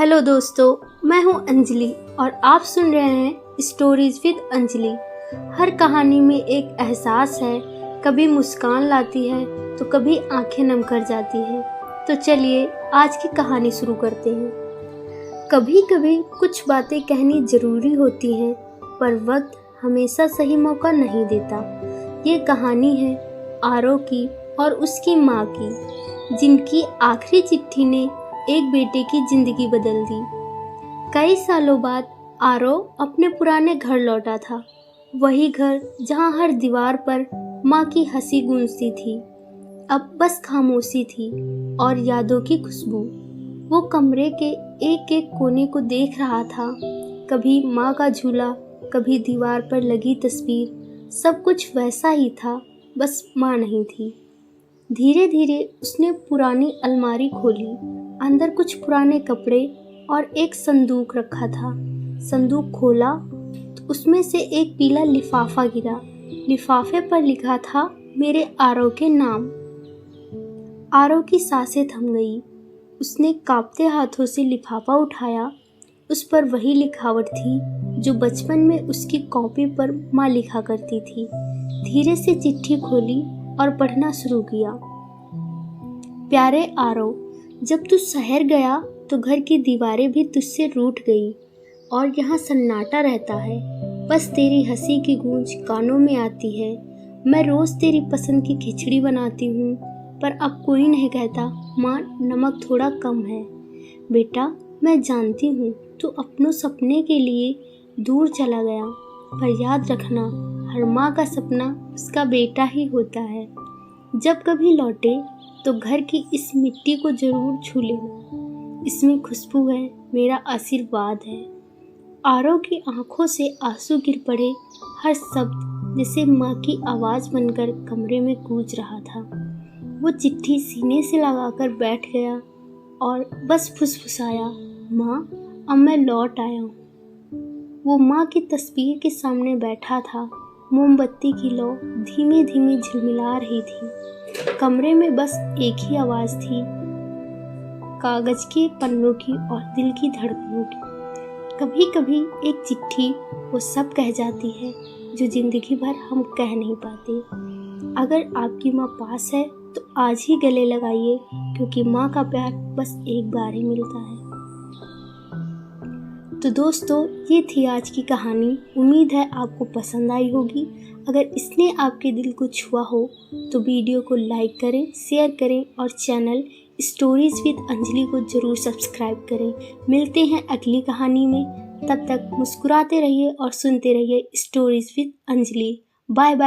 Hello दोस्तों, मैं हूं अंजलि और आप सुन रहे हैं स्टोरीज विद अंजलि। हर कहानी में एक एहसास है, कभी मुस्कान लाती है तो कभी आंखें नम कर जाती है। तो चलिए आज की कहानी शुरू करते हैं। कभी कभी कुछ बातें कहनी जरूरी होती हैं, पर वक्त हमेशा सही मौका नहीं देता। ये कहानी है आरव की और उसकी माँ की, जिनकी आखिरी चिट्ठी ने एक बेटे की जिंदगी बदल दी। कई सालों बाद आरव अपने पुराने घर लौटा था, वही घर जहां हर दीवार पर माँ की हंसी गूंजती थी। अब बस खामोशी थी और यादों की खुशबू। वो कमरे के एक एक कोने को देख रहा था, कभी माँ का झूला, कभी दीवार पर लगी तस्वीर। सब कुछ वैसा ही था, बस माँ नहीं थी। धीरे धीरे उसने पुरानी अलमारी खोली। अंदर कुछ पुराने कपड़े और एक संदूक रखा था। संदूक खोला तो उसमें से एक पीला लिफाफा गिरा। लिफाफे पर लिखा था मेरे आरव के नाम। आरव की सांसें थम गई। उसने कांपते हाथों से लिफाफा उठाया। उस पर वही लिखावट थी जो बचपन में उसकी कॉपी पर माँ लिखा करती थी। धीरे से चिट्ठी खोली और पढ़ना शुरू किया। प्यारे आरव, जब तू शहर गया तो घर की दीवारें भी तुझसे रूठ गई और यहाँ सन्नाटा रहता है। बस तेरी हंसी की गूंज कानों में आती है। मैं रोज तेरी पसंद की खिचड़ी बनाती हूँ, पर अब कोई नहीं कहता माँ नमक थोड़ा कम है। बेटा, मैं जानती हूँ तू अपनों सपने के लिए दूर चला गया, पर याद रखना हर माँ का सपना उसका बेटा ही होता है। जब कभी लौटे तो घर की इस मिट्टी को जरूर छू लेना। इसमें खुशबू है, मेरा आशीर्वाद है। आरव की आंखों से आंसू गिर पड़े। हर शब्द जैसे माँ की आवाज बनकर कमरे में गूंज रहा था। वो चिट्ठी सीने से लगाकर बैठ गया और बस फुसफुसाया, माँ, अब मैं लौट आया हूँ। वो माँ की तस्वीर के सामने बैठा था। मोमबत्ती की लौ धीमे धीमे झिलमिला रही थी। कमरे में बस एक ही आवाज थी, कागज के पन्नों की और दिल की धड़कनों की। कभी कभी एक चिट्ठी वो सब कह जाती है जो जिंदगी भर हम कह नहीं पाते। अगर आपकी माँ पास है तो आज ही गले लगाइए, क्योंकि माँ का प्यार बस एक बार ही मिलता है। तो दोस्तों, ये थी आज की कहानी। उम्मीद है आपको पसंद आई होगी। अगर इसने आपके दिल को छुआ हो तो वीडियो को लाइक करें, शेयर करें और चैनल स्टोरीज विद अंजलि को जरूर सब्सक्राइब करें। मिलते हैं अगली कहानी में। तब तक मुस्कुराते रहिए और सुनते रहिए stories with Anjali. Bye bye.